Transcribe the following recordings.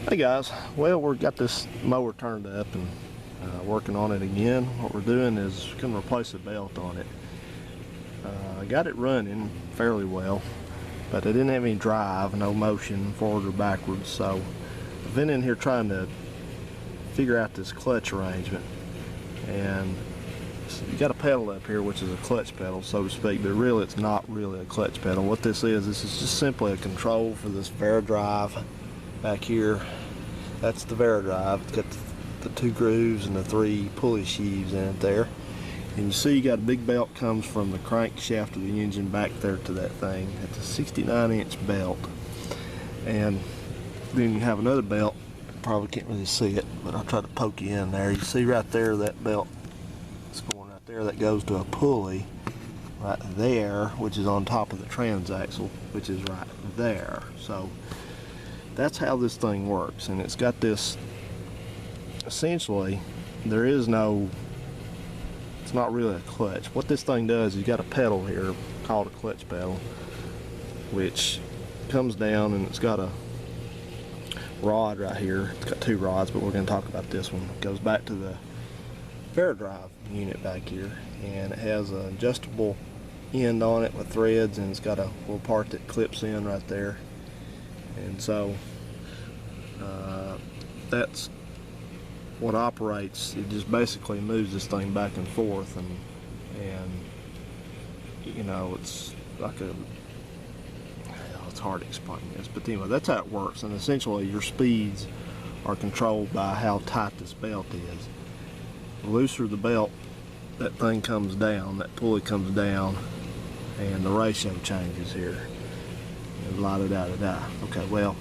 Hey guys, well, we've got this mower turned up and working on it again. What we're doing is going to replace a belt on it. I got it running fairly well, but I didn't have any drive, no motion forward or backwards, so I've been in here trying to figure out this clutch arrangement. And you got a pedal up here which is a clutch pedal, so to speak, but really it's not really a clutch pedal. What this is just simply a control for this drive back here. That's the drive. It's got the two grooves and the three pulley sheaves in it there. And you see you got a big belt comes from the crankshaft of the engine back there to that thing. It's a 69-inch belt. And then you have another belt. Probably can't really see it, but I'll try to poke you in there. You see right there that belt is going right there. That goes to a pulley right there, which is on top of the transaxle, which is right there. So that's how this thing works. And it's got this, essentially, there is no, it's not really a clutch. What this thing does is you got a pedal here called a clutch pedal, which comes down and it's got a rod right here. It's got two rods, but we're going to talk about this one. It goes back to the drive unit back here, and it has an adjustable end on it with threads, and it's got a little part that clips in right there. And so that's what operates. It just basically moves this thing back and forth, and you know, it's like a, it's hard to explain this, but anyway, that's how it works. And essentially your speeds are controlled by how tight this belt is. The looser the belt, that thing comes down, that pulley comes down, and the ratio changes here. La da da da da. Okay, well,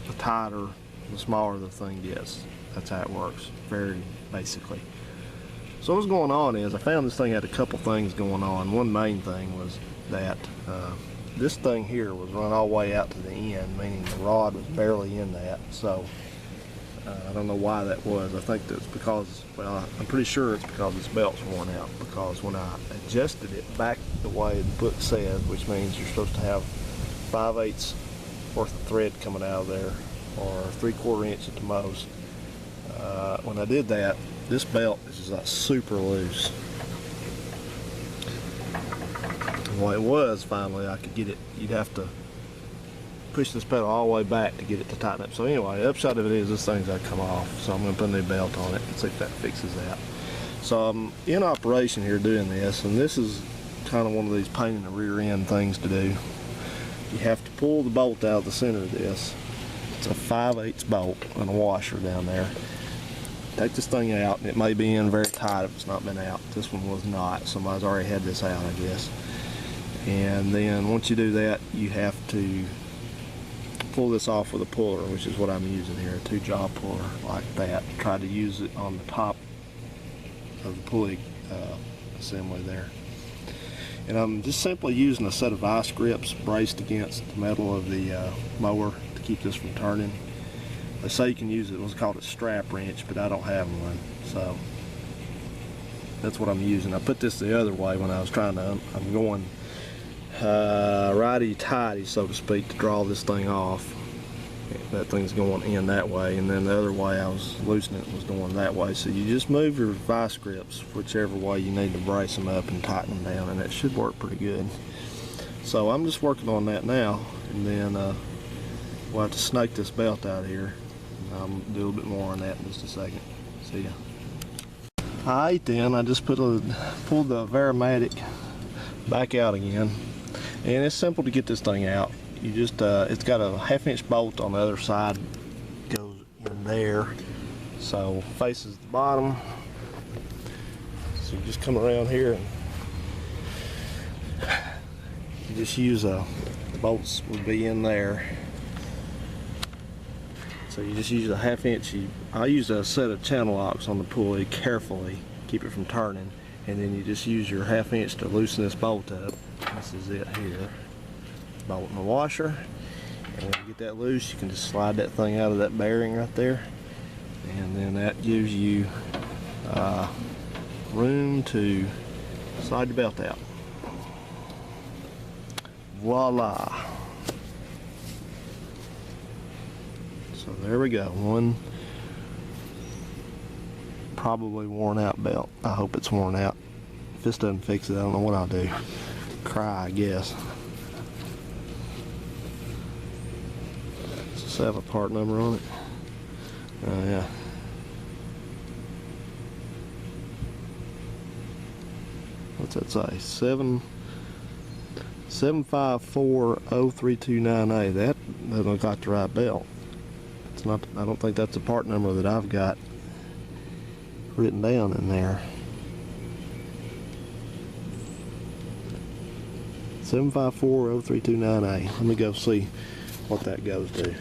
the tighter, the smaller the thing gets. That's how it works, very basically. So what's going on is I found this thing had a couple things going on. One main thing was that this thing here was run all the way out to the end, meaning the rod was barely in that. So I don't know why that was. I think that's because, well, I'm pretty sure it's because this belt's worn out, because when I adjusted it back the way the book says, which means you're supposed to have 5/8 worth of thread coming out of there, or 3/4 inch at the most. When I did that, this belt is just like super loose. Well, it was finally, I could get it. You'd have to push this pedal all the way back to get it to tighten up. So anyway, the upshot of it is this thing's got to come off. So I'm going to put a new belt on it and see if that fixes that. So I'm in operation here doing this, and this is kind of one of these pain in the rear end things to do. You have to pull the bolt out of the center of this. It's a 5/8 bolt and a washer down there. Take this thing out, and it may be in very tight if it's not been out. This one was not. Somebody's already had this out, I guess. And then once you do that, you have to pull this off with a puller, which is what I'm using here, a 2-jaw puller like that. Try to use it on the top of the pulley assembly there. And I'm just simply using a set of vice grips braced against the metal of the mower to keep this from turning. They say you can use it, what's called a strap wrench, but I don't have one, so that's what I'm using. I put this the other way when I was trying to, I'm going righty-tighty, so to speak, to draw this thing off. That thing's going in that way, and then the other way I was loosening it was going that way. So you just move your vice grips whichever way you need to brace them up and tighten them down, and that should work pretty good. So I'm just working on that now, and then we'll have to snake this belt out here. I'll do a little bit more on that in just a second. See ya. Alright then, I just pulled the Varimatic back out again, and it's simple to get this thing out. You just it's got a 1/2 inch bolt on the other side, goes in there, so faces the bottom. So you just come around here and you just use the bolts would be in there. So you just use a 1/2 inch. I use a set of channel locks on the pulley carefully, keep it from turning, and then you just use your 1/2 inch to loosen this bolt up. This is it here. Bolt in the washer, and when you get that loose, you can just slide that thing out of that bearing right there, and then that gives you room to slide the belt out. Voila! So there we go, one probably worn out belt. I hope it's worn out. If this doesn't fix it, I don't know what I'll do. Cry, I guess. Does it have a part number on it? Oh yeah. What's that say? 754-03298. That doesn't look like the right belt. It's not. I don't think that's the part number that I've got written down in there. 754-03298. Let me go see what that goes to.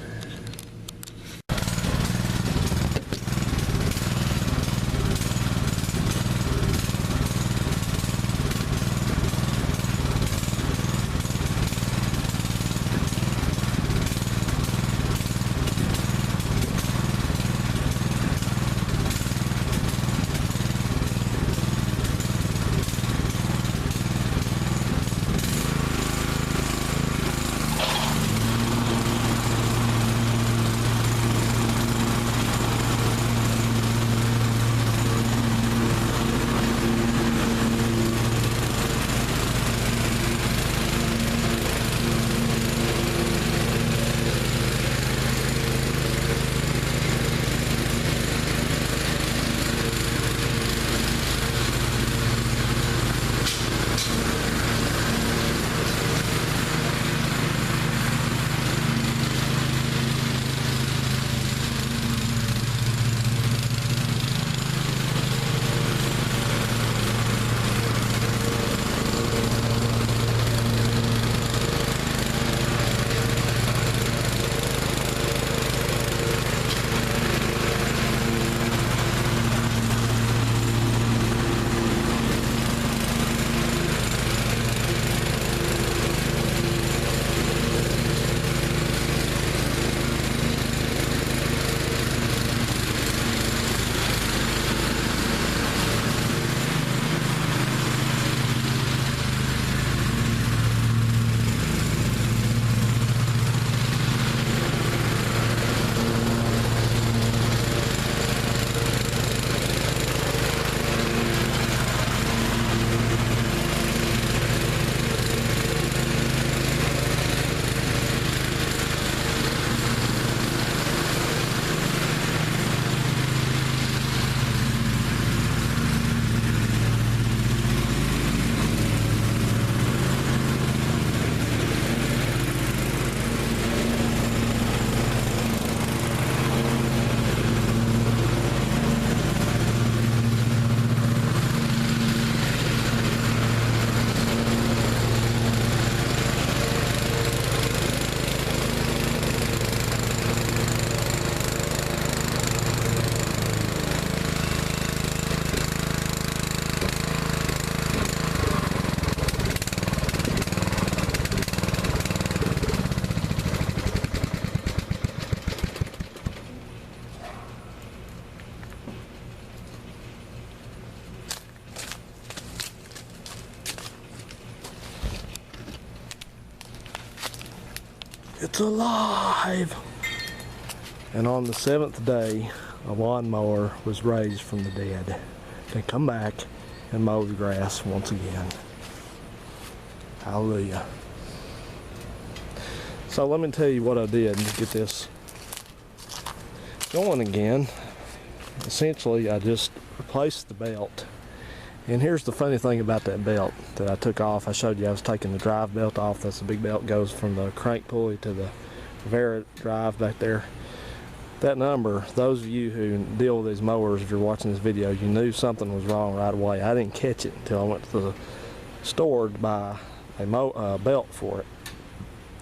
It's alive! And on the 7th day, a lawnmower was raised from the dead to come back and mow the grass once again. Hallelujah. So let me tell you what I did to get this going again. Essentially, I just replaced the belt. And here's the funny thing about that belt that I took off. I showed you I was taking the drive belt off. That's the big belt, goes from the crank pulley to the Vera drive back there. That number, those of you who deal with these mowers, if you're watching this video, you knew something was wrong right away. I didn't catch it until I went to the store to buy a belt for it.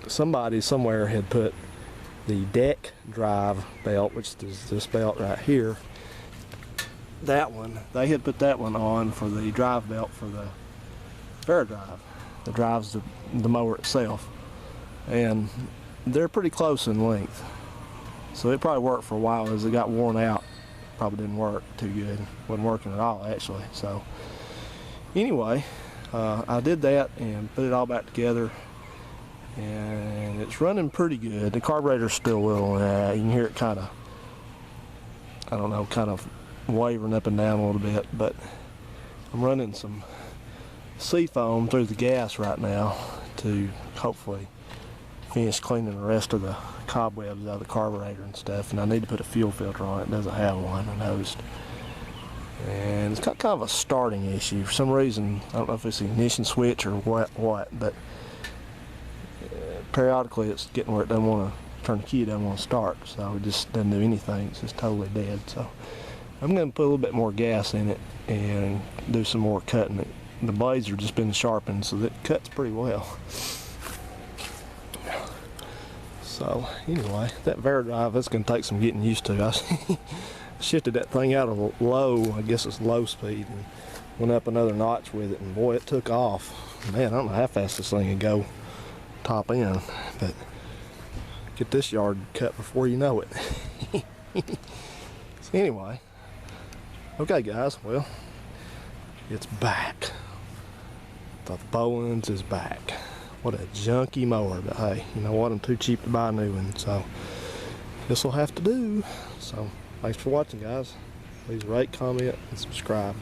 Somebody somewhere had put the deck drive belt, which is this belt right here, that one, they had put that one on for the drive belt for the Vera drive that drives the mower itself, and they're pretty close in length, so it probably worked for a while. As it got worn out, probably didn't work too good. Wasn't working at all actually. So anyway, I did that and put it all back together, and it's running pretty good. The carburetor's still a little, you can hear it kind of, I don't know, kind of wavering up and down a little bit, but I'm running some sea foam through the gas right now to hopefully finish cleaning the rest of the cobwebs out of the carburetor and stuff. And I need to put a fuel filter on it. It doesn't have one, I noticed. And it's got kind of a starting issue for some reason. I don't know if it's the ignition switch or what, but periodically it's getting where it doesn't want to turn the key, it doesn't want to start, so it just doesn't do anything. It's just totally dead. So I'm going to put a little bit more gas in it and do some more cutting it. The blades are just been sharpened, so it cuts pretty well. So anyway, that Veridrive, that's going to take some getting used to. I shifted that thing out of low, I guess it's low speed, and went up another notch with it, and boy, it took off. Man, I don't know how fast this thing can go top end, but get this yard cut before you know it. So anyway, okay guys, well, it's back. The Bolens is back. What a junky mower, but hey, you know what, I'm too cheap to buy a new one, so this will have to do. So thanks for watching guys. Please rate, comment, and subscribe.